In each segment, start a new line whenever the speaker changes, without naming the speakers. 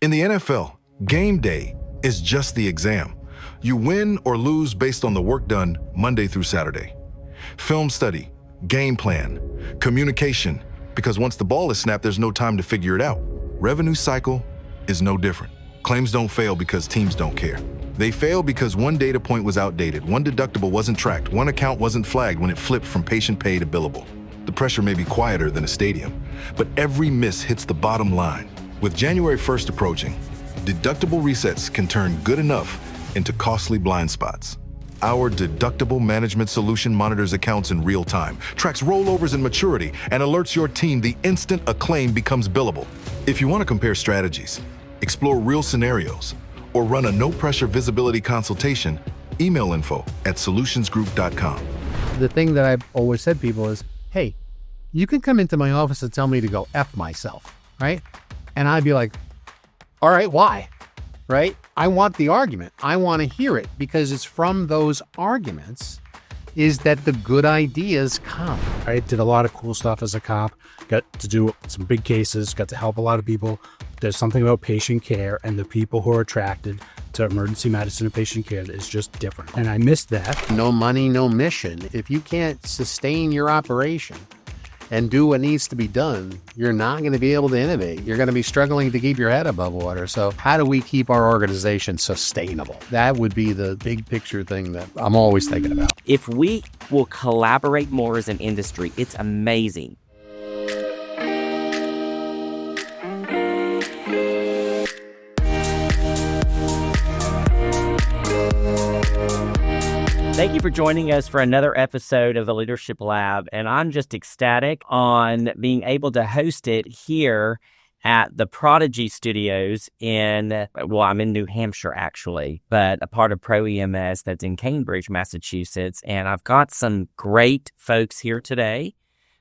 In the NFL, game day is just the exam. You win or lose based on the work done Monday through Saturday. Film study, game plan, communication, because once the ball is snapped, there's no time to figure it out. Revenue cycle is no different. Claims don't fail because teams don't care. They fail because one data point was outdated, one deductible wasn't tracked, one account wasn't flagged when it flipped from patient pay to billable. The pressure may be quieter than a stadium, but every miss hits the bottom line. With January 1st approaching, deductible resets can turn good enough into costly blind spots. Our deductible management solution monitors accounts in real time, tracks rollovers and maturity, and alerts your team the instant a claim becomes billable. If you want to compare strategies, explore real scenarios, or run a no-pressure visibility consultation, email info@solutionsgroup.com.
The thing that I've always said to people is, hey, you can come into my office and tell me to go F myself, right? And I'd be like, all right, why? Right? I want the argument. I want to hear it because it's from those arguments is that the good ideas come.
I did a lot of cool stuff as a cop, got to do some big cases, got to help a lot of people. There's something about patient care and the people who are attracted to emergency medicine and patient care that is just different. And I missed that.
No money, no mission. If you can't sustain your operation and do what needs to be done, you're not going to be able to innovate. You're going to be struggling to keep your head above water. So how do we keep our organization sustainable? That would be the big picture thing that I'm always thinking about.
If we will collaborate more as an industry, it's amazing. Thank you for joining us for another episode of the Leadership Lab, and I'm just ecstatic on being able to host it here at the Prodigy Studios I'm in New Hampshire actually, but a part of Pro EMS that's in Cambridge, Massachusetts, and I've got some great folks here today.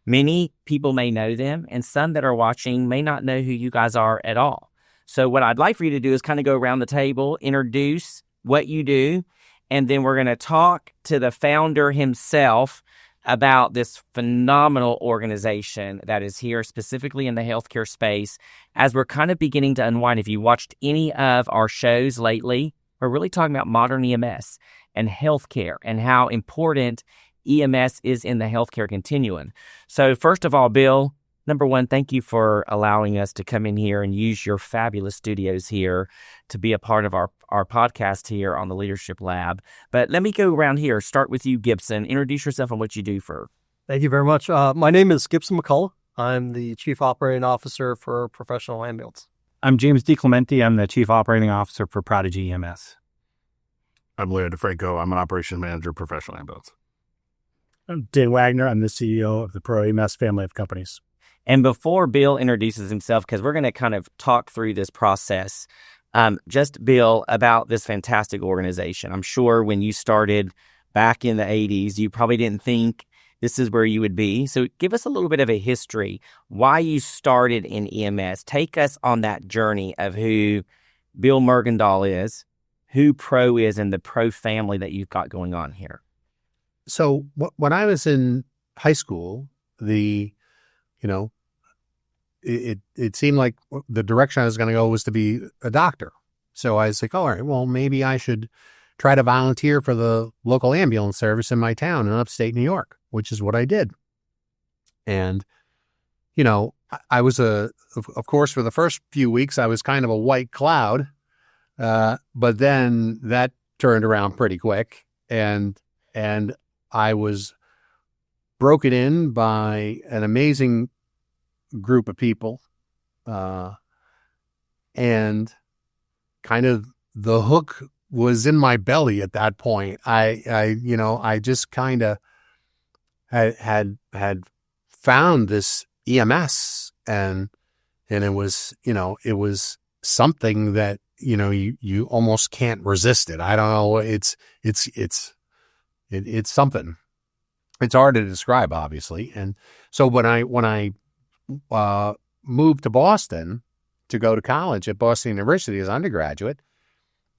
Many people may know them, and some that are watching may not know who you guys are at all. So what I'd like for you to do is kind of go around the table, introduce what you do, and then we're going to talk to the founder himself about this phenomenal organization that is here specifically in the healthcare space as we're kind of beginning to unwind. If you watched any of our shows lately, we're really talking about modern EMS and healthcare and how important EMS is in the healthcare continuum. So first of all, Bill, number one, thank you for allowing us to come in here and use your fabulous studios here to be a part of our podcast here on the Leadership Lab. But let me go around here. Start with you, Gibson. Introduce yourself and what you do for.
Thank you very much. My name is Gibson McCullough. I'm the Chief Operating Officer for Professional Ambulance.
I'm James DiClemente. I'm the Chief Operating Officer for Prodigy EMS.
I'm Leo DeFranco. I'm an Operations Manager, Professional Ambulance.
I'm Dan Wagner. I'm the CEO of the Pro EMS family of companies.
And before Bill introduces himself, because we're going to kind of talk through this process, just Bill, about this fantastic organization. I'm sure when you started back in the 80s, you probably didn't think this is where you would be. So give us a little bit of a history, why you started in EMS. Take us on that journey of who Bill Mergendahl is, who Pro is, and the Pro family that you've got going on here.
So when I was in high school, it seemed like the direction I was going to go was to be a doctor. So I was like, all right, well, maybe I should try to volunteer for the local ambulance service in my town in upstate New York, which is what I did. And, I was of course, for the first few weeks, I was kind of a white cloud. But then that turned around pretty quick. And I was broken in by an amazing group of people, and kind of the hook was in my belly at that point. I just kind of had found this EMS, and it was something that you almost can't resist it. I don't know. It's something. It's hard to describe, obviously. And so when I moved to Boston to go to college at Boston University as undergraduate,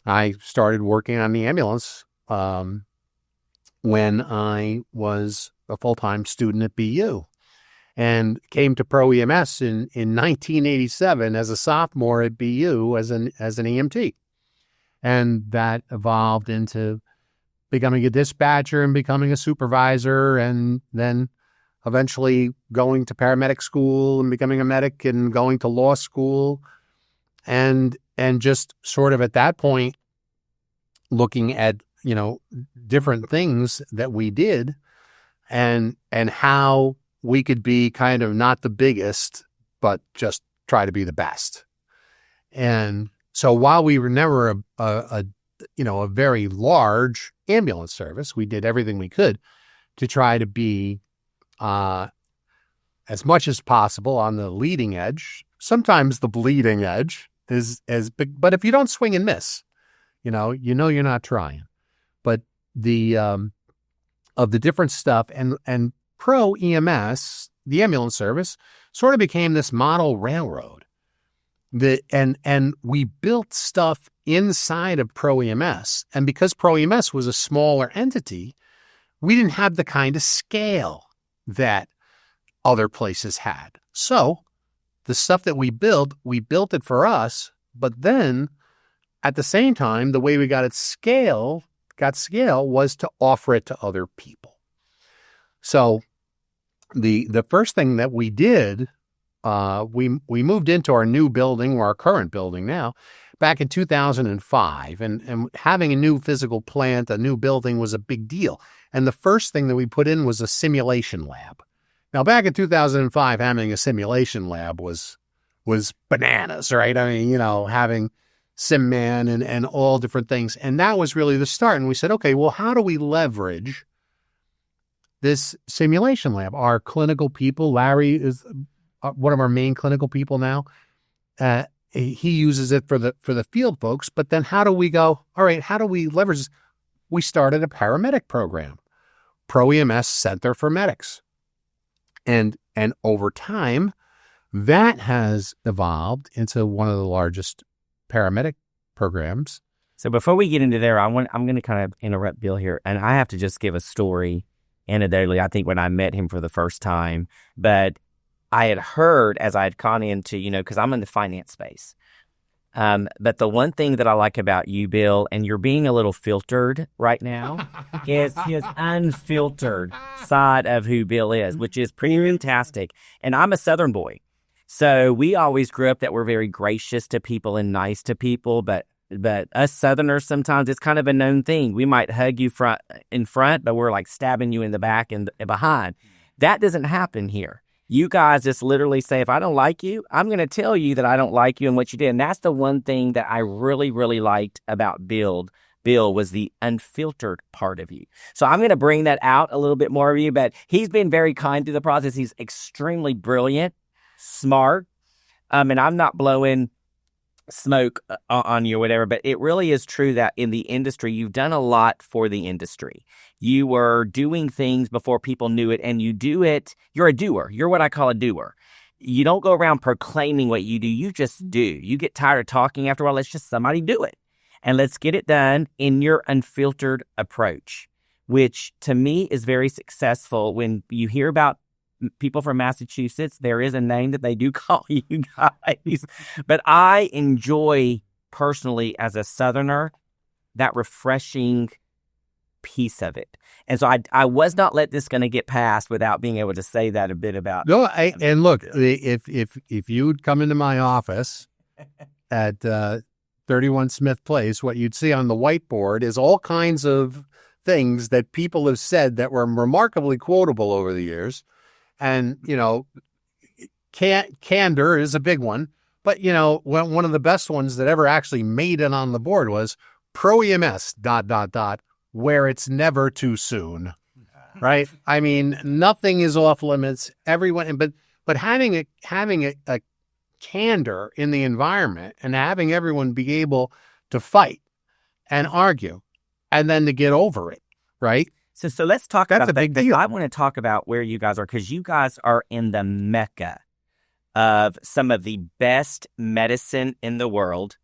I started working on the ambulance when I was a full-time student at BU. and came to Pro EMS in 1987 as a sophomore at BU as an EMT. And that evolved into becoming a dispatcher and becoming a supervisor, and then eventually going to paramedic school and becoming a medic and going to law school. And just sort of at that point, looking at, different things that we did and how we could be kind of not the biggest, but just try to be the best. And so while we were never a very large ambulance service, we did everything we could to try to be as much as possible on the leading edge. Sometimes the bleeding edge is as big, but if you don't swing and miss, you're not trying. But the of the different stuff and Pro EMS, the ambulance service, sort of became this model railroad. And we built stuff inside of Pro EMS. And because Pro EMS was a smaller entity, we didn't have the kind of scale that other places had. So the stuff that we built it for us, but then at the same time, the way we got scale was to offer it to other people. So the first thing that we did, we moved into our new building, or our current building now, back in 2005. And having a new physical plant, a new building was a big deal. And the first thing that we put in was a simulation lab. Now, back in 2005, having a simulation lab was bananas, right? I mean, having SimMan and all different things. And that was really the start. And we said, okay, well, how do we leverage this simulation lab? Our clinical people, Larry is one of our main clinical people now. He uses it for the field folks. But then how do we go, all right, how do we leverage this? We started a paramedic program, Pro EMS Center for Medics. And over time, that has evolved into one of the largest paramedic programs.
So before we get into there, I'm going to kind of interrupt Bill here, and I have to just give a story anecdotally, I think, when I met him for the first time. But I had heard, as I had gone into, because I'm in the finance space. But the one thing that I like about you, Bill, and you're being a little filtered right now, is his unfiltered side of who Bill is, which is pretty fantastic. And I'm a Southern boy. So we always grew up that we're very gracious to people and nice to people. But us Southerners, sometimes it's kind of a known thing. We might hug you in front, but we're like stabbing you in the back and behind. That doesn't happen here. You guys just literally say, if I don't like you, I'm going to tell you that I don't like you and what you did. And that's the one thing that I really, really liked about Bill was the unfiltered part of you. So I'm going to bring that out a little bit more of you, but he's been very kind through the process. He's extremely brilliant, smart, and I'm not blowing smoke on you or whatever, but it really is true that in the industry, you've done a lot for the industry. You were doing things before people knew it, and you do it. You're a doer. You're what I call a doer. You don't go around proclaiming what you do. You just do. You get tired of talking after a while. Let's just somebody do it. And let's get it done in your unfiltered approach, which to me is very successful. When you hear about people from Massachusetts, there is a name that they do call you guys. But I enjoy personally as a Southerner that refreshing piece of it. And so I was not let this going to get past without being able to say that a bit about.
No, and look, if you'd come into my office at 31 Smith Place, what you'd see on the whiteboard is all kinds of things that people have said that were remarkably quotable over the years. And, Candor is a big one. But, one of the best ones that ever actually made it on the board was Pro EMS ... where it's never too soon. Right? I mean, nothing is off limits. Everyone, but having a candor in the environment and having everyone be able to fight and argue and then to get over it, right?
So let's talk about
a big deal.
I want to talk about where you guys are, because you guys are in the mecca of some of the best medicine in the world.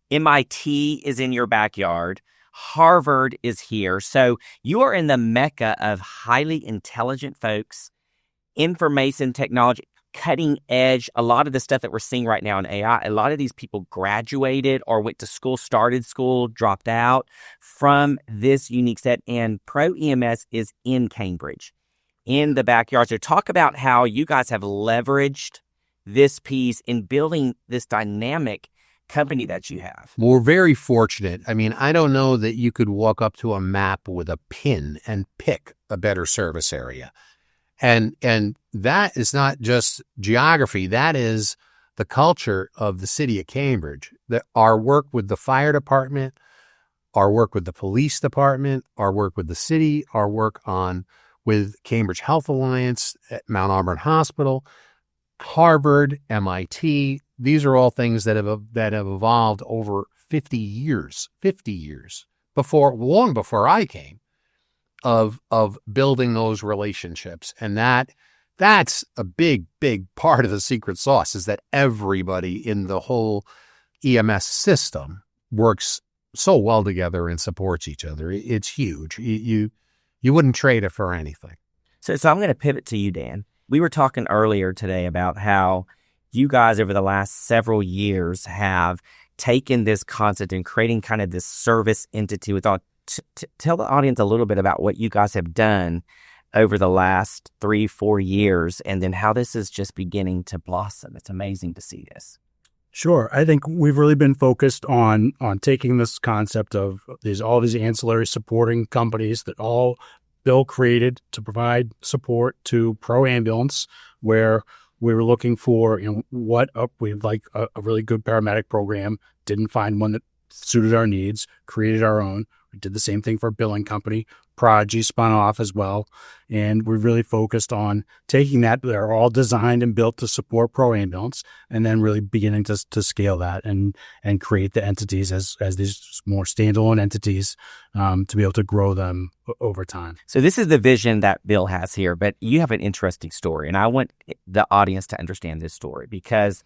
MIT is in your backyard. Harvard is here. So you are in the mecca of highly intelligent folks information technology, cutting edge. A lot of the stuff that we're seeing right now in AI, a lot of these people graduated or went to school, started school, dropped out from this unique set. And Pro EMS is in Cambridge, in the backyard. So talk about how you guys have leveraged this piece in building this dynamic company that you have.
We're very fortunate. I mean, I don't know that you could walk up to a map with a pin and pick a better service area. And that is not just geography. That is the culture of the city of Cambridge. That our work with the fire department, our work with the police department, our work with the city, our work with Cambridge Health Alliance, at Mount Auburn Hospital, Harvard, MIT. These are all things that have evolved over 50 years, long before I came, of building those relationships. And that's a big part of the secret sauce, is that everybody in the whole EMS system works so well together and supports each other. It's huge. You wouldn't trade it for anything.
So I'm going to pivot to you, Dan. We were talking earlier today about how you guys over the last several years have taken this concept and creating kind of this service entity with all. Tell the audience a little bit about what you guys have done over the last 3-4 years, and then how this is just beginning to blossom. It's amazing to see this.
Sure. I think we've really been focused on taking this concept of all these ancillary supporting companies that all Bill created to provide support to Pro Ambulance, where we were looking for, we'd like a really good paramedic program, didn't find one that suited our needs, created our own. We did the same thing for a billing company. Prodigy spun off as well. And we really focused on taking that. They're all designed and built to support Pro Ambulance, and then really beginning to scale that and create the entities as these more standalone entities to be able to grow them over time.
So this is the vision that Bill has here, but you have an interesting story. And I want the audience to understand this story, because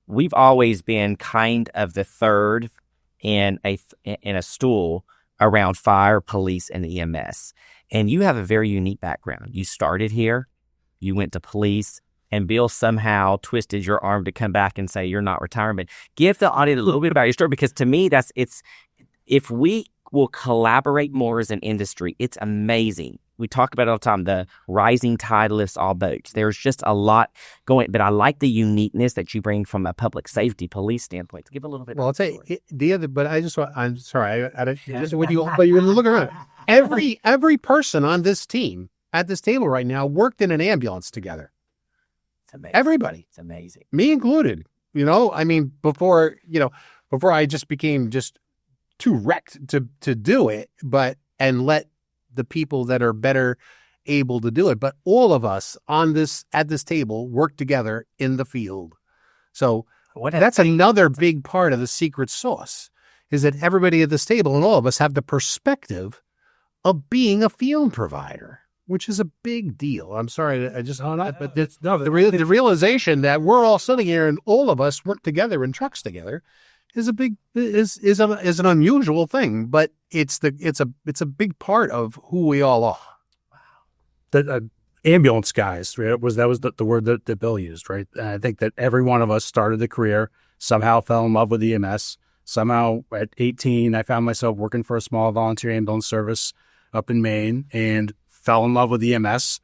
we've always been kind of the third in a stool around fire, police, and EMS. And you have a very unique background. You started here, you went to police, and Bill somehow twisted your arm to come back and say you're not retiring. But give the audience a little bit about your story, because to me, if we will collaborate more as an industry, it's amazing. We talk about it all the time, the rising tide lifts all boats. There's just a lot going, but I like the uniqueness that you bring from a public safety police standpoint. To give a little bit.
Well, I'll tell you the other, but I'm sorry. But you look around. Every person on this team at this table right now worked in an ambulance together.
It's amazing.
Everybody.
It's amazing.
Me included. I mean, before I just became just too wrecked to do it, and let the people that are better able to do it. But all of us at this table work together in the field. So that's another big part of the secret sauce, is that everybody at this table and all of us have the perspective of being a field provider, which is a big deal. I'm sorry, but the realization that we're all sitting here and all of us work together in trucks together is an unusual thing, but it's a big part of who we all are.
Wow. The ambulance guys, right? That was the word that Bill used, right? And I think that every one of us started the career, somehow fell in love with EMS. Somehow at 18, I found myself working for a small volunteer ambulance service up in Maine and fell in love with EMS.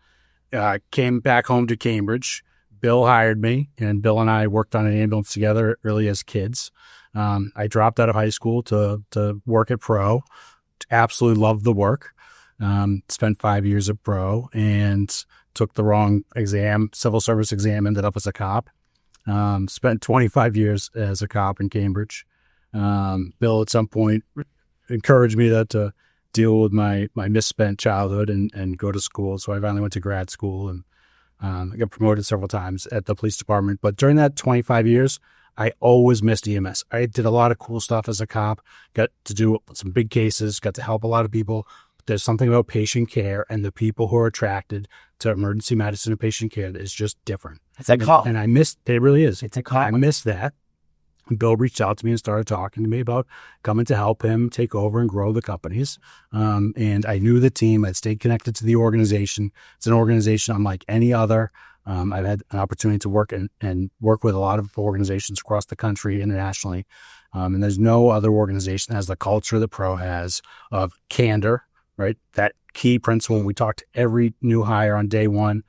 Came back home to Cambridge. Bill hired me, and Bill and I worked on an ambulance together early as kids. I dropped out of high school to work at Pro. Absolutely loved the work. Spent 5 years at Pro and took the wrong exam, civil service exam, ended up as a cop. Spent 25 years as a cop in Cambridge. Bill at some point encouraged me to deal with my misspent childhood and go to school. So I finally went to grad school and I got promoted several times at the police department. But during that 25 years, I always missed EMS. I did a lot of cool stuff as a cop, got to do some big cases, got to help a lot of people. But there's something about patient care and the people who are attracted to emergency medicine and patient care that is just different.
It's a call.
And I missed, it really is.
It's a call.
I missed that. Bill reached out to me and started talking to me about coming to help him take over and grow the companies. And I knew the team. I'd stayed connected to the organization. It's an organization unlike any other. I've had an opportunity to work and work with a lot of organizations across the country, internationally. And there's no other organization that has the culture that Pro has of candor, right? That key principle. When we talk to every new hire on day one,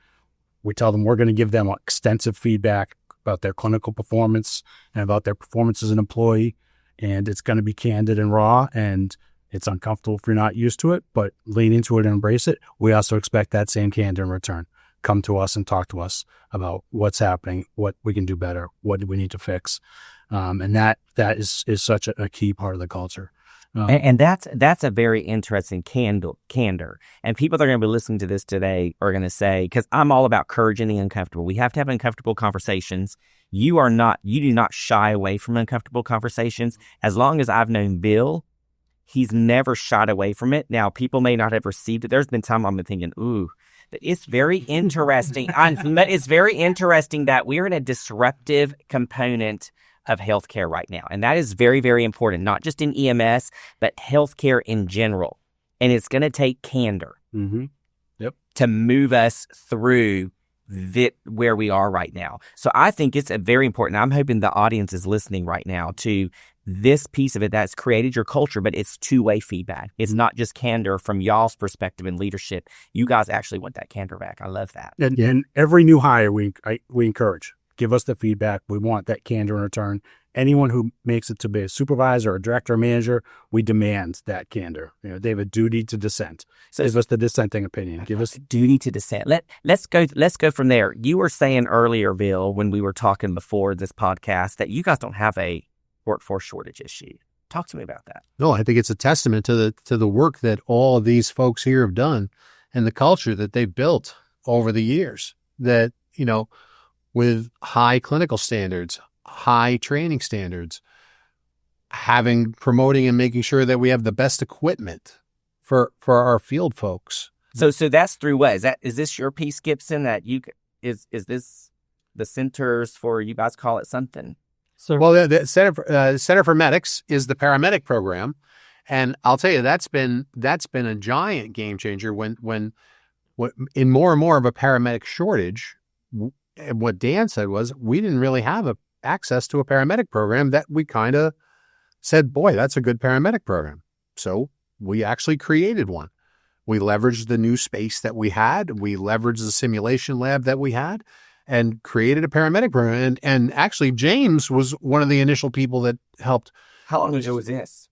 we tell them we're going to give them extensive feedback about their clinical performance and about their performance as an employee. And it's going to be candid and raw, and it's uncomfortable if you're not used to it, but lean into it and embrace it. We also expect that same candor in return. Come to us and talk to us about what's happening, what we can do better, what do we need to fix. And that is such a key part of the culture.
And that's a very interesting candor. And people that are going to be listening to this today are going to say, because I'm all about courage in the uncomfortable. We have to have uncomfortable conversations. You do not shy away from uncomfortable conversations. As long as I've known Bill, he's never shied away from it. Now, people may not have received it. There's been time I've been thinking, ooh, it's very interesting. It's very interesting that we're in a disruptive component of healthcare right now. And that is very, very important, not just in EMS, but healthcare in general. And it's going to take candor to move us through where we are right now. So I think it's a very important. I'm hoping the audience is listening right now to this piece of it that's created your culture, but it's two-way feedback. It's not just candor from y'all's perspective and leadership. You guys actually want that candor back. I love that.
And every new hire we encourage. Give us the feedback. We want that candor in return. Anyone who makes it to be a supervisor or director or manager, we demand that candor. They have a duty to dissent. So give us the dissenting opinion. Give us
duty to dissent. Let's go from there. You were saying earlier, Bill, when we were talking before this podcast, that you guys don't have a workforce shortage issue. Talk to me about that.
No, I think it's a testament to the work that all of these folks here have done and the culture that they've built over the years. That, with high clinical standards, high training standards, promoting and making sure that we have the best equipment for our field folks.
So that's through what? Is this your piece, Gibson? That is this the centers for, you guys call it something?
So, well, the Center for Medics is the paramedic program, and I'll tell you that's been a giant game changer when in more and more of a paramedic shortage. And what Dan said was we didn't really have access to a paramedic program that we kind of said, boy, that's a good paramedic program. So we actually created one. We leveraged the new space that we had. We leveraged the simulation lab that we had and created a paramedic program. And actually, James was one of the initial people that helped.
How long ago was this?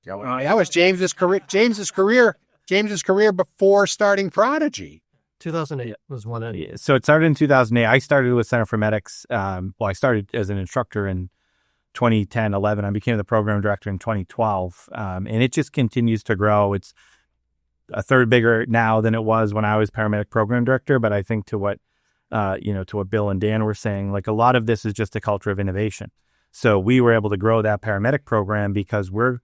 That was James's career before starting Prodigy.
2008 was one of it.
So it started in 2008. I started with Center for Medics. I started as an instructor in 2010, 11. I became the program director in 2012. And it just continues to grow. It's a third bigger now than it was when I was paramedic program director. But I think to what Bill and Dan were saying, like a lot of this is just a culture of innovation. So we were able to grow that paramedic program because we're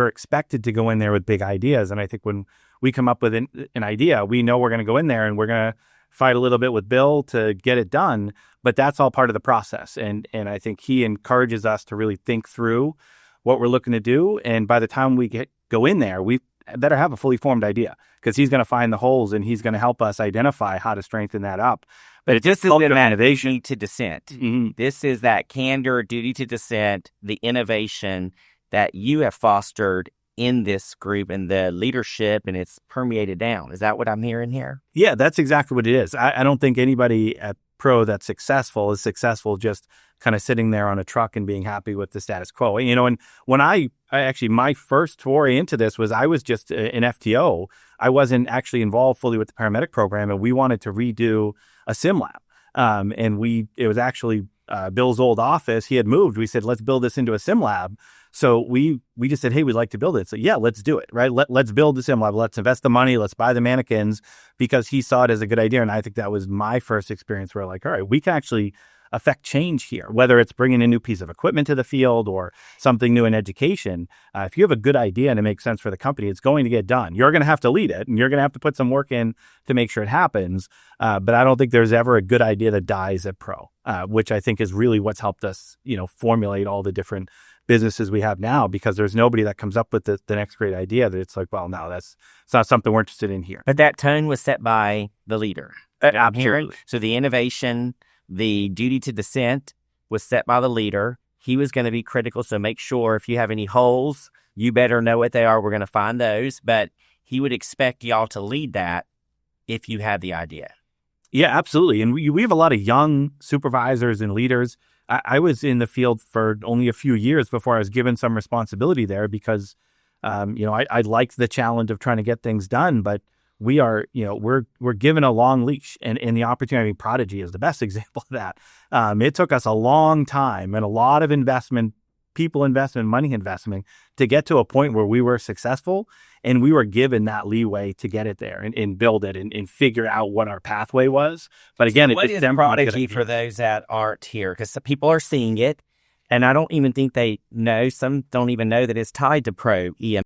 expected to go in there with big ideas. And I think when we come up with an idea, we know we're going to go in there and we're going to fight a little bit with Bill to get it done, but that's all part of the process. And I think he encourages us to really think through what we're looking to do. And by the time we go in there, we better have a fully formed idea because he's going to find the holes and he's going to help us identify how to strengthen that up. But
this is duty to dissent.
Mm-hmm.
This is that candor, duty to dissent, the innovation that you have fostered in this group and the leadership, and it's permeated down. Is that what I'm hearing here?
Yeah, that's exactly what it is. I don't think anybody at Pro that's successful is successful just kind of sitting there on a truck and being happy with the status quo. And when I actually, my first foray into this was I was just an FTO. I wasn't actually involved fully with the paramedic program, and we wanted to redo a sim lab. It was actually Bill's old office. He had moved. We said, let's build this into a sim lab. So we just said, hey, we'd like to build it. So yeah, let's do it, right? Let's build the sim lab. Let's invest the money. Let's buy the mannequins because he saw it as a good idea. And I think that was my first experience where like, all right, we can actually affect change here, whether it's bringing a new piece of equipment to the field or something new in education. If you have a good idea and it makes sense for the company, it's going to get done. You're going to have to lead it and you're going to have to put some work in to make sure it happens. But I don't think there's ever a good idea that dies at Pro. which I think is really what's helped us, formulate all the different businesses we have now, because there's nobody that comes up with the next great idea that it's like, well, no, it's not something we're interested in here.
But that tone was set by the leader.
Absolutely.
So the innovation, the duty to dissent was set by the leader. He was going to be critical. So make sure if you have any holes, you better know what they are. We're going to find those. But he would expect y'all to lead that if you had the idea.
Yeah, absolutely. And we have a lot of young supervisors and leaders. I was in the field for only a few years before I was given some responsibility there because, I liked the challenge of trying to get things done. But we are, we're given a long leash, and the opportunity. Prodigy is the best example of that. It took us a long time and a lot of investment, people investment, money investment to get to a point where we were successful, and we were given that leeway to get it there and build it and figure out what our pathway was. But again,
what is Prodigy for those that aren't here? Because some people are seeing it, and I don't even think they know. Some don't even know that it's tied to Pro EMS.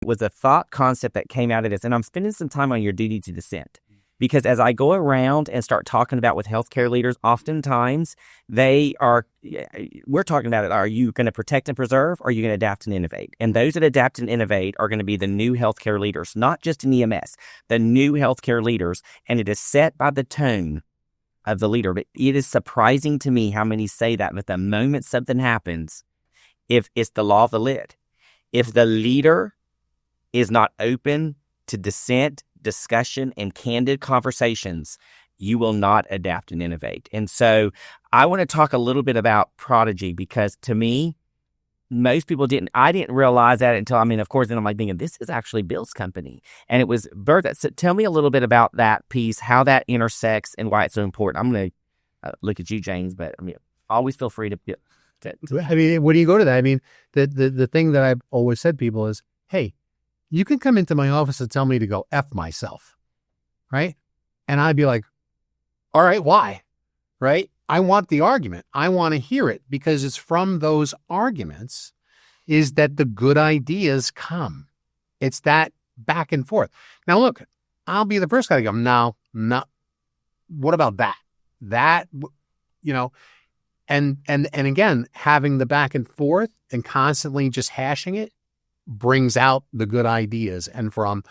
It was a thought concept that came out of this, and I'm spending some time on your duty to dissent. Because as I go around and start talking about with healthcare leaders, oftentimes we're talking about it. Are you going to protect and preserve, or are you going to adapt and innovate? And those that adapt and innovate are going to be the new healthcare leaders, not just in EMS, the new healthcare leaders. And it is set by the tone of the leader. But it is surprising to me how many say that. But the moment something happens, if it's the law of the lid, if the leader is not open to dissent, discussion, and candid conversations, you will not adapt and innovate. And so I want to talk a little bit about Prodigy, because to me, most people I didn't realize that until, of course, then I'm like thinking, this is actually Bill's company. And it was Bertha. So tell me a little bit about that piece, how that intersects and why it's so important. I'm going to look at you, James, but always feel free to.
When you go to that, the thing that I've always said to people is, hey, you can come into my office and tell me to go F myself, right? And I'd be like, all right, why? Right? I want the argument. I want to hear it, because it's from those arguments is that the good ideas come. It's that back and forth. Now, look, I'll be the first guy to go, no, what about that? That, and again, having the back and forth and constantly just hashing it brings out the good ideas. And from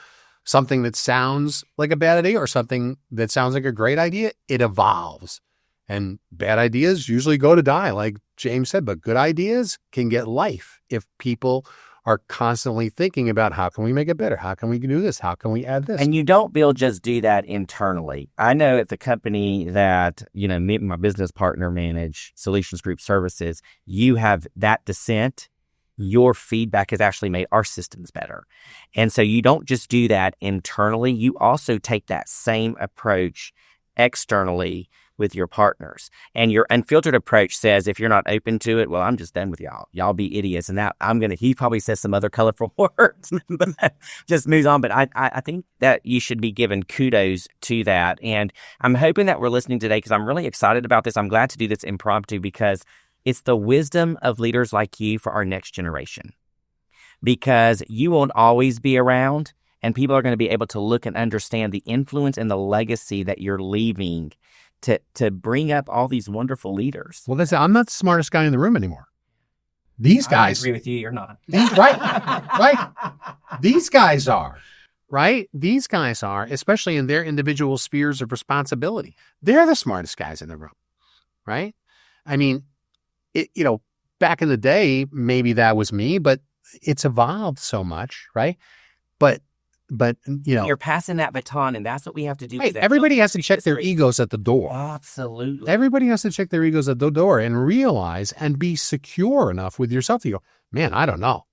something that sounds like a bad idea or something that sounds like a great idea, it evolves. And bad ideas usually go to die, like James said, but good ideas can get life if people are constantly thinking about how can we make it better? How can we do this? How can we add this?
And you don't, Bill, just do that internally. I know at the company that, me and my business partner manage, Solutions Group Services, you have that dissent. Your feedback has actually made our systems better. And so you don't just do that internally. You also take that same approach externally with your partners. And your unfiltered approach says, if you're not open to it, well, I'm just done with y'all. Y'all be idiots. And that he probably says some other colorful words, but just moves on. But I think that you should be given kudos to that. And I'm hoping that we're listening today, because I'm really excited about this. I'm glad to do this impromptu, because it's the wisdom of leaders like you for our next generation, because you won't always be around, and people are going to be able to look and understand the influence and the legacy that you're leaving to bring up all these wonderful leaders.
Well, I'm not the smartest guy in the room anymore. These guys.
I agree with you. You're not.
Right. These guys are. Right? These guys are, especially in their individual spheres of responsibility. They're the smartest guys in the room. Right? Back in the day, maybe that was me, but it's evolved so much, right? But
you're passing that baton, and that's what we have to do.
Right, everybody has to check their egos at the door.
Absolutely.
Everybody has to check their egos at the door and realize and be secure enough with yourself to go, man, I don't know.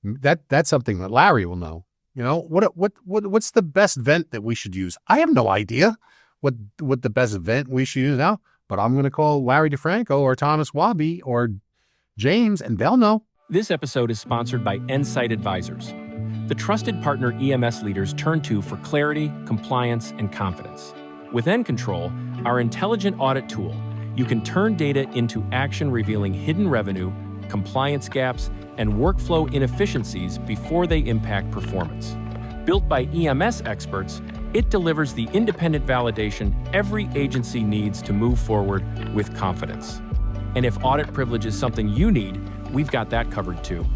That's something that Larry will know. What's the best vent that we should use? I have no idea what the best vent we should use now. But I'm going to call Larry DeFranco or Thomas Wabi or James, and they'll know.
This episode is sponsored by Insight Advisors, the trusted partner EMS leaders turn to for clarity, compliance, and confidence. With N-Control, our intelligent audit tool, you can turn data into action revealing hidden revenue, compliance gaps, and workflow inefficiencies before they impact performance. Built by EMS experts, It delivers the independent validation every agency needs to move forward with confidence. And if audit privilege is something you need, we've got that covered too.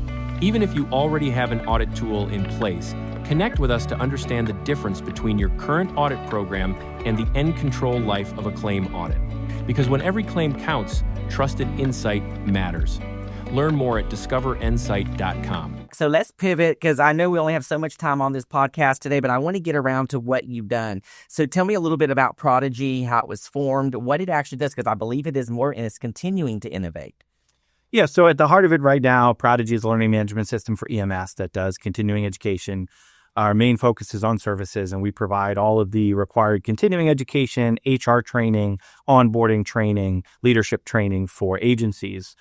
Even if you already have an audit tool in place, connect with us to understand the difference between your current audit program and the end control life of a claim audit. Because when every claim counts, trusted insight matters. Learn more at discoverinsight.com.
So let's pivot, because I know we only have so much time on this podcast today, but I want to get around to what you've done. So tell me a little bit about Prodigy, how it was formed, what it actually does, because I believe it is more and it's continuing to innovate.
Yeah, so at the heart of it right now, Prodigy is a learning management system for EMS that does continuing education. Our main focus is on services, and we provide all of the required continuing education, HR training, onboarding training, leadership training for agencies.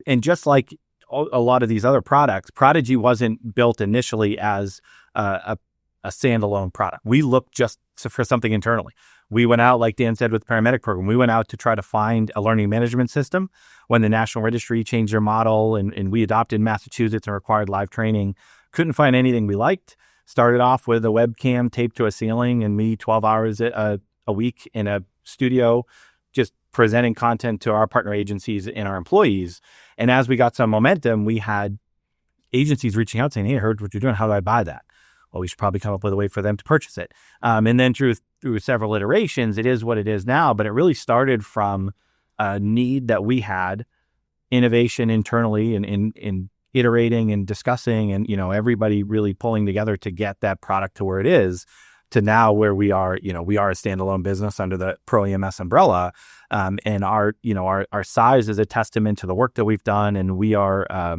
And just like a lot of these other products, Prodigy wasn't built initially as a standalone product. We looked just for something internally. We went out, like Dan said, with the paramedic program. We went out to try to find a learning management system. When the National Registry changed their model and we adopted Massachusetts and required live training, couldn't find anything we liked. Started off with a webcam taped to a ceiling and me 12 hours a week in a studio, just presenting content to our partner agencies and our employees. And as we got some momentum, we had agencies reaching out saying, hey, I heard what you're doing. How do I buy that? Well, we should probably come up with a way for them to purchase it. And then through several iterations, it is what it is now. But it really started from a need that we had, innovation internally in iterating and discussing and, everybody really pulling together to get that product to where it is, to now where we are, we are a standalone business under the Pro EMS umbrella. And our size is a testament to the work that we've done. And we are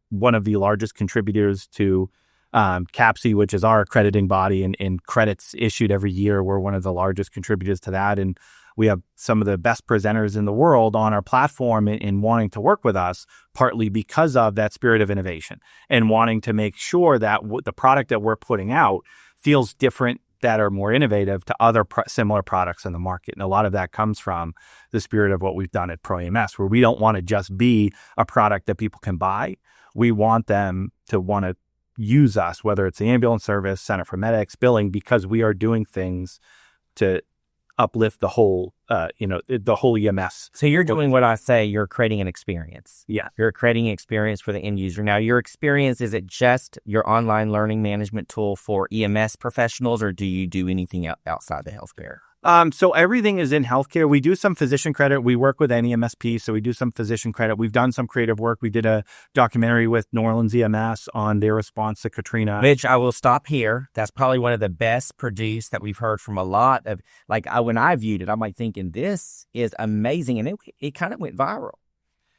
one of the largest contributors to CAPC, which is our accrediting body, and credits issued every year. We're one of the largest contributors to that. And we have some of the best presenters in the world on our platform in wanting to work with us, partly because of that spirit of innovation and wanting to make sure that the product that we're putting out feels different, that are more innovative to other similar products in the market. And a lot of that comes from the spirit of what we've done at Pro EMS, where we don't want to just be a product that people can buy. We want them to want to use us, whether it's the ambulance service, Center for Medics, billing, because we are doing things to uplift the whole, the whole EMS.
So you're doing what I say, you're creating an experience.
Yeah.
You're creating an experience for the end user. Now, your experience, is it just your online learning management tool for EMS professionals, or do you do anything outside the healthcare?
So everything is in healthcare. We do some physician credit. We work with NEMSP, so we do some physician credit. We've done some creative work. We did a documentary with New Orleans EMS on their response to Katrina.
Which I will stop here. That's probably one of the best produced that we've heard from a lot of, when I viewed it, I'm thinking, this is amazing. And it kind of went viral.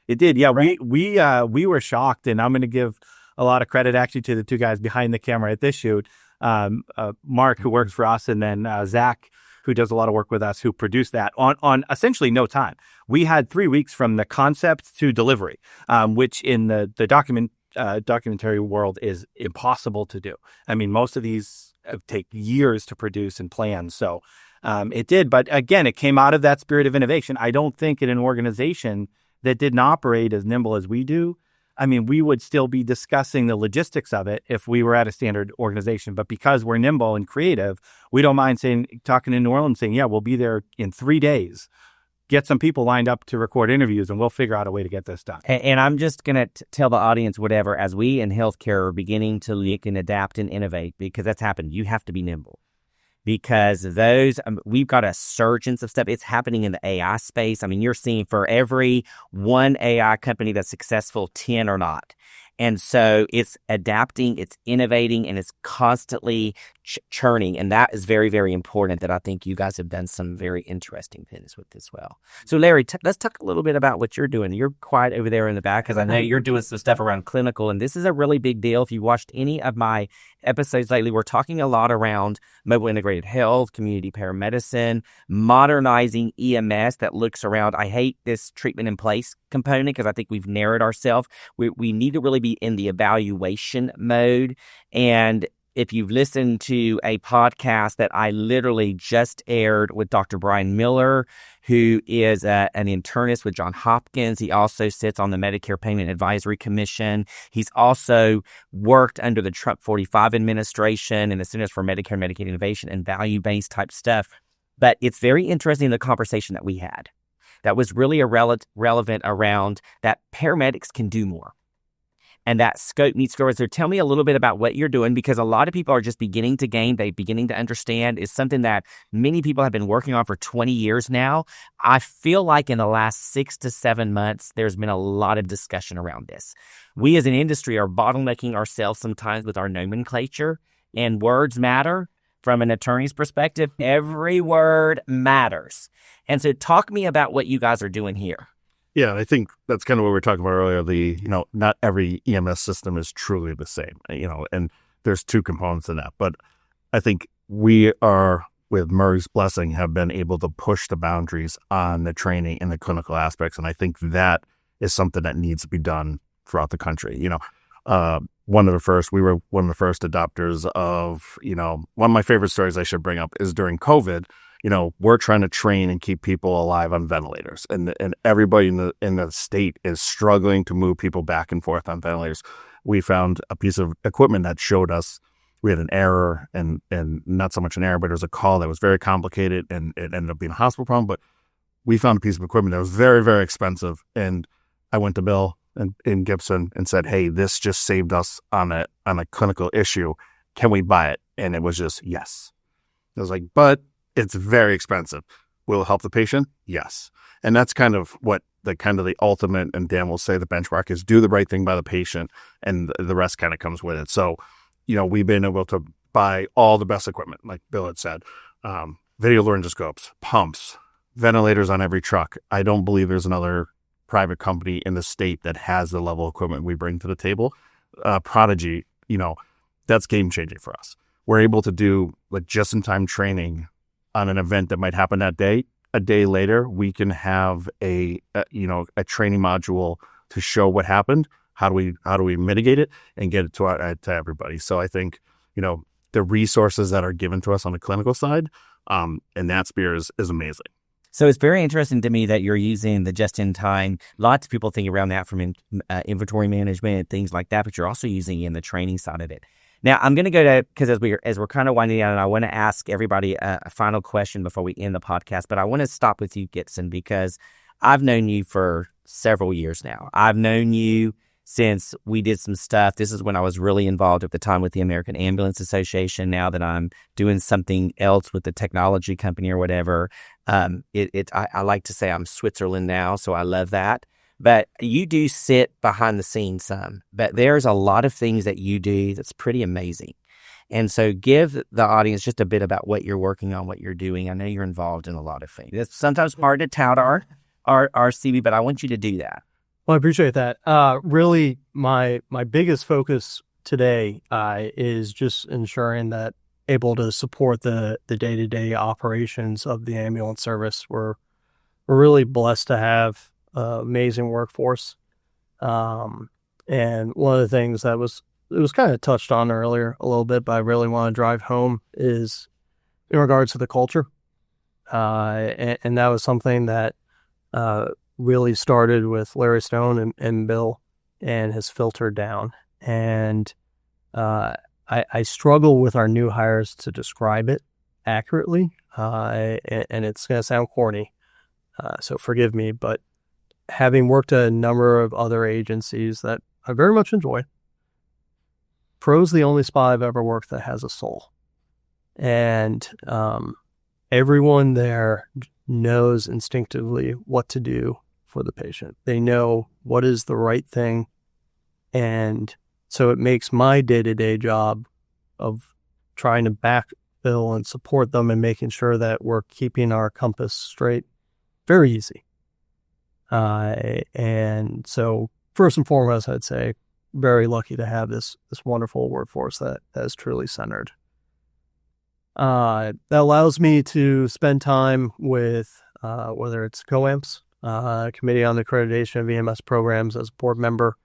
It did, yeah.
Right?
We were shocked, and I'm going to give a lot of credit actually to the two guys behind the camera at this shoot, Mark, who works for us, and then Zach, who does a lot of work with us, who produced that on essentially no time. We had 3 weeks from the concept to delivery, which in the documentary world is impossible to do. I mean, most of these take years to produce and plan. So it did. But again, it came out of that spirit of innovation. I don't think in an organization that didn't operate as nimble as we do, we would still be discussing the logistics of it if we were at a standard organization. But because we're nimble and creative, we don't mind talking in New Orleans, saying, yeah, we'll be there in 3 days. Get some people lined up to record interviews, and we'll figure out a way to get this done.
And I'm just going to tell the audience whatever, as we in healthcare are beginning to look and adapt and innovate, because that's happened. You have to be nimble. Because we've got a surgence of stuff. It's happening in the AI space. You're seeing for every one AI company that's successful, 10 are not. And so it's adapting, it's innovating, and it's constantly churning. And that is very, very important, that I think you guys have done some very interesting things with as well. So Larry, let's talk a little bit about what you're doing. You're quiet over there in the back, because I know you're doing some stuff around clinical, and this is a really big deal. If you watched any of my episodes lately, we're talking a lot around mobile integrated health, community paramedicine, modernizing EMS that looks around. I hate this treatment in place component, because I think we've narrowed ourselves. We need to really be in the evaluation mode, and if you've listened to a podcast that I literally just aired with Dr. Brian Miller, who is an internist with Johns Hopkins. He also sits on the Medicare Payment Advisory Commission. He's also worked under the Trump 45 administration and the Centers for Medicare and Medicaid Innovation and value-based type stuff. But it's very interesting, the conversation that we had that was really relevant around that paramedics can do more. And that scope needs to grow. So tell me a little bit about what you're doing, because a lot of people are just beginning to gain, they're beginning to understand. Is something that many people have been working on for 20 years now. I feel like in the last 6 to 7 months, there's been a lot of discussion around this. We as an industry are bottlenecking ourselves sometimes with our nomenclature, and words matter. From an attorney's perspective, every word matters. And so talk me about what you guys are doing here.
Yeah, I think that's kind of what we were talking about earlier. Not every EMS system is truly the same, and there's two components in that. But I think we are, with Murray's blessing, have been able to push the boundaries on the training and the clinical aspects. And I think that is something that needs to be done throughout the country. We were one of the first adopters of, one of my favorite stories I should bring up is during COVID. We're trying to train and keep people alive on ventilators, and everybody in the state is struggling to move people back and forth on ventilators. We found a piece of equipment that showed us we had an error, and not so much an error, but it was a call that was very complicated, and it ended up being a hospital problem. But we found a piece of equipment that was very, very expensive, and I went to Bill in Gibson and said, "Hey, this just saved us on a clinical issue. Can we buy it?" And it was just yes. I was like, but it's very expensive. Will it help the patient? Yes. And that's kind of what the ultimate, and Dan will say the benchmark is, do the right thing by the patient, and the rest kind of comes with it. So, we've been able to buy all the best equipment, like Bill had said, video laryngoscopes, pumps, ventilators on every truck. I don't believe there's another private company in the state that has the level of equipment we bring to the table. Prodigy, that's game changing for us. We're able to do just-in-time training on an event that might happen that day. A day later, we can have a training module to show what happened. How do we mitigate it and get it to everybody? So I think the resources that are given to us on the clinical side, and that sphere is amazing.
So it's very interesting to me that you're using the just-in-time. Lots of people think around that from inventory management and things like that, but you're also using it in the training side of it. Now, I'm going to go to, because as we're kind of winding down, and I want to ask everybody a final question before we end the podcast, but I want to stop with you, Gibson, because I've known you for several years now. I've known you since we did some stuff. This is when I was really involved at the time with the American Ambulance Association. Now that I'm doing something else with the technology company or whatever, I like to say I'm Switzerland now, so I love that. But you do sit behind the scenes some, but there's a lot of things that you do that's pretty amazing. And so give the audience just a bit about what you're working on, what you're doing. I know you're involved in a lot of things. It's sometimes hard to tout our CV, but I want you to do that.
Well, I appreciate that. Really, my biggest focus today is just ensuring that able to support the day-to-day operations of the ambulance service. We're really blessed to have amazing workforce. And one of the things that was kind of touched on earlier a little bit, but I really want to drive home is in regards to the culture. And that was something that really started with Larry Stone and Bill and has filtered down. And I struggle with our new hires to describe it accurately. And it's going to sound corny, so forgive me, but having worked at a number of other agencies that I very much enjoy, Pro's the only spot I've ever worked that has a soul. And everyone there knows instinctively what to do for the patient. They know what is the right thing. And so it makes my day-to-day job of trying to backfill and support them and making sure that we're keeping our compass straight very easy. And so first and foremost, I'd say very lucky to have this wonderful workforce that is truly centered. That allows me to spend time with whether it's COAMPS, Committee on the Accreditation of EMS Programs as a board member,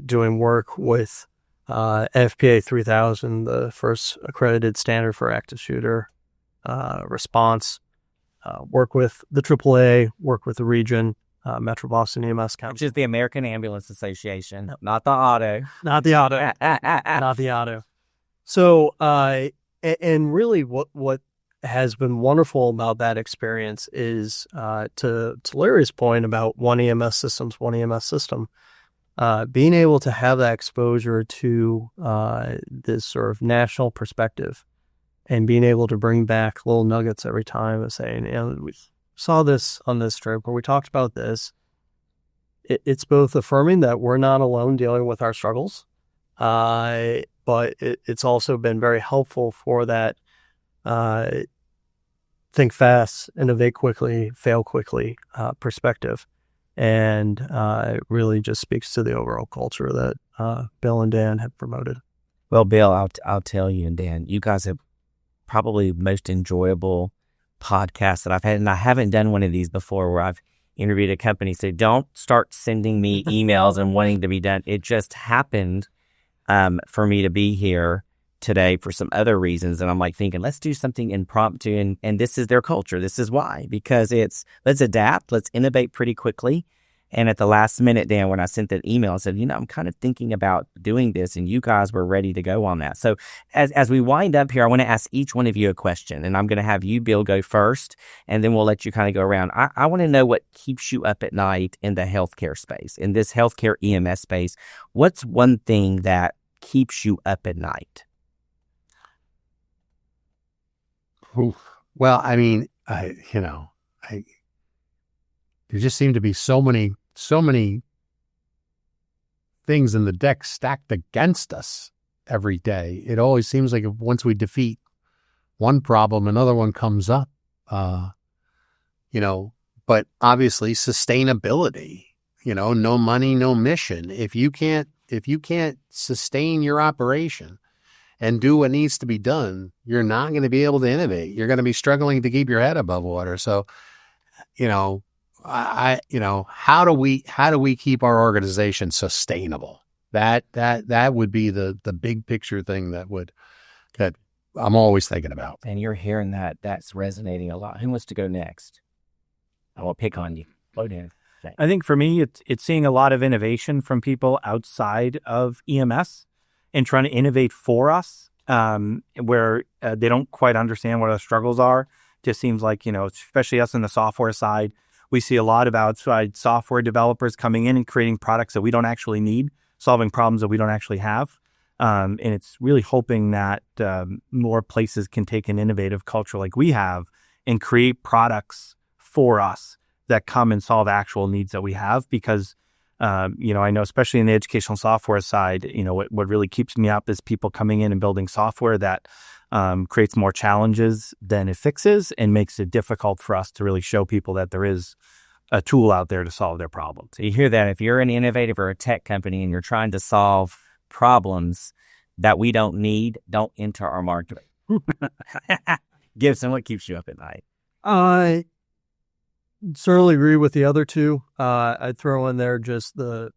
doing work with FPA 3000, the first accredited standard for active shooter response. Work with the AAA, work with the region, Metro Boston EMS Council.
Which is the American Ambulance Association, not the auto.
Not the auto. Not the auto. So, and really what has been wonderful about that experience is, to Larry's point about one EMS system, being able to have that exposure to this sort of national perspective and being able to bring back little nuggets every time and saying, we saw this on this trip or we talked about this. It's both affirming that we're not alone dealing with our struggles, but it's also been very helpful for that think fast, innovate quickly, fail quickly perspective. And it really just speaks to the overall culture that Bill and Dan have promoted.
Well, Bill, I'll tell you, and Dan, you guys have probably the most enjoyable podcast that I've had. And I haven't done one of these before where I've interviewed a company. So don't start sending me emails and wanting to be done. It just happened for me to be here today for some other reasons. And I'm like thinking, let's do something impromptu. And this is their culture. This is why, because let's adapt, let's innovate pretty quickly. And at the last minute, Dan, when I sent that email, I said, I'm kind of thinking about doing this, and you guys were ready to go on that. So as we wind up here, I want to ask each one of you a question, and I'm going to have you, Bill, go first, and then we'll let you kind of go around. I want to know what keeps you up at night in the healthcare space, in this healthcare EMS space. What's one thing that keeps you up at night?
Well, I mean, there just seem to be so many things in the deck stacked against us every day. It always seems like once we defeat one problem, another one comes up. But obviously sustainability, no money, no mission. If you can't sustain your operation and do what needs to be done, you're not going to be able to innovate. You're going to be struggling to keep your head above water. So, how do we keep our organization sustainable? That would be the big picture thing that I'm always thinking about.
And you're hearing that's resonating a lot. Who wants to go next? I won't pick on you. Go Dan.
I think for me, it's seeing a lot of innovation from people outside of EMS and trying to innovate for us, where they don't quite understand what our struggles are. Just seems like, especially us on the software side, we see a lot of outside software developers coming in and creating products that we don't actually need, solving problems that we don't actually have. And it's really hoping that more places can take an innovative culture like we have and create products for us that come and solve actual needs that we have. Because, I know especially in the educational software side, what really keeps me up is people coming in and building software that creates more challenges than it fixes and makes it difficult for us to really show people that there is a tool out there to solve their problems.
So you hear that if you're an innovative or a tech company and you're trying to solve problems that we don't need, don't enter our market. Gibson, what keeps you up at night?
I certainly agree with the other two. I'd throw in there just the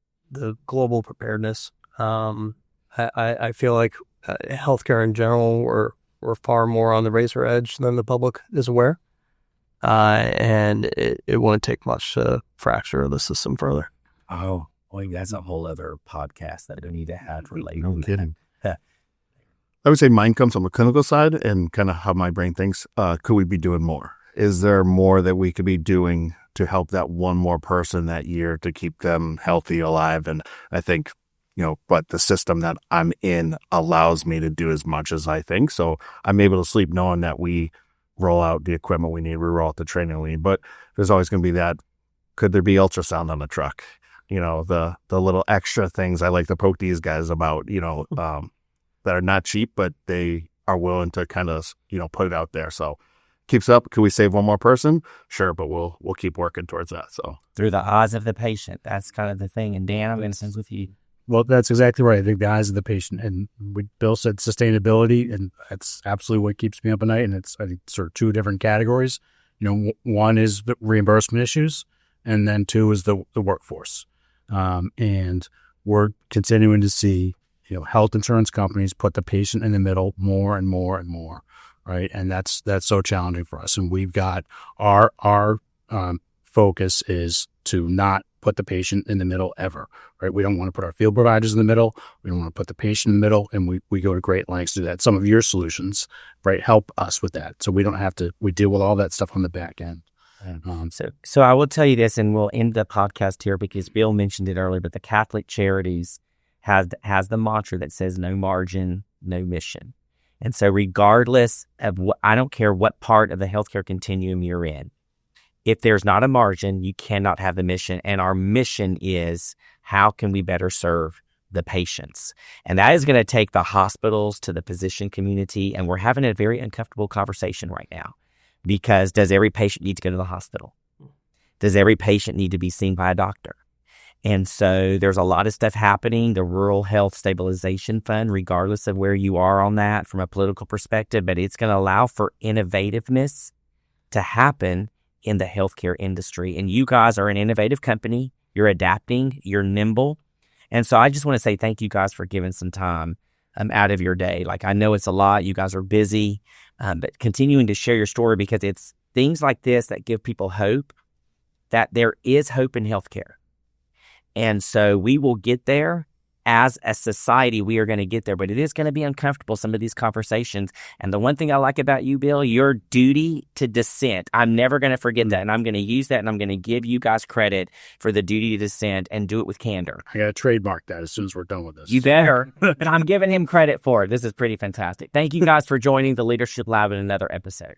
global preparedness. I feel like healthcare in general, we're far more on the razor edge than the public is aware. And it wouldn't take much to fracture the system further.
Oh, boy, that's a whole other podcast that we need to have related.
No kidding.
I would say mine comes from the clinical side and kind of how my brain thinks. Could we be doing more? Is there more that we could be doing to help that one more person that year to keep them healthy, alive? And I think, but the system that I'm in allows me to do as much as I think. So I'm able to sleep knowing that we roll out the equipment we need, we roll out the training we need. But there's always going to be that, could there be ultrasound on the truck? The little extra things I like to poke these guys about, that are not cheap, but they are willing to kind of, put it out there. So keeps up. Could we save one more person? Sure, but we'll keep working towards that. So
through the eyes of the patient, that's kind of the thing. And Dan, I'm going to start with you.
Well, that's exactly right. I think the eyes of the patient, and Bill said sustainability, and that's absolutely what keeps me up at night. And it's, I think, sort of two different categories. One is the reimbursement issues, and then two is the workforce. And we're continuing to see, health insurance companies put the patient in the middle more and more and more, right? And that's so challenging for us. And we've got our focus is to not put the patient in the middle ever, right? We don't want to put our field providers in the middle. We don't want to put the patient in the middle, and we go to great lengths to do that. Some of your solutions, right, help us with that. So we don't have to, we deal with all that stuff on the back end.
So I will tell you this, and we'll end the podcast here because Bill mentioned it earlier, but the Catholic Charities has the mantra that says no margin, no mission. And so regardless of I don't care what part of the healthcare continuum you're in, if there's not a margin, you cannot have the mission. And our mission is, how can we better serve the patients? And that is going to take the hospitals to the physician community. And we're having a very uncomfortable conversation right now, because does every patient need to go to the hospital? Does every patient need to be seen by a doctor? And so there's a lot of stuff happening. The Rural Health Stabilization Fund, regardless of where you are on that from a political perspective, but it's going to allow for innovativeness to happen in the healthcare industry. And you guys are an innovative company. You're adapting. You're nimble. And so I just want to say thank you guys for giving some time out of your day. Like, I know it's a lot. You guys are busy, but continuing to share your story, because it's things like this that give people hope that there is hope in healthcare. And so we will get there. As a society, we are going to get there, but it is going to be uncomfortable, some of these conversations. And the one thing I like about you, Bill, your duty to dissent, I'm never going to forget that. And I'm going to use that, and I'm going to give you guys credit for the duty to dissent and do it with candor.
I got to trademark that as soon as we're done with this.
You better. But I'm giving him credit for it. This is pretty fantastic. Thank you guys for joining the Leadership Lab in another episode.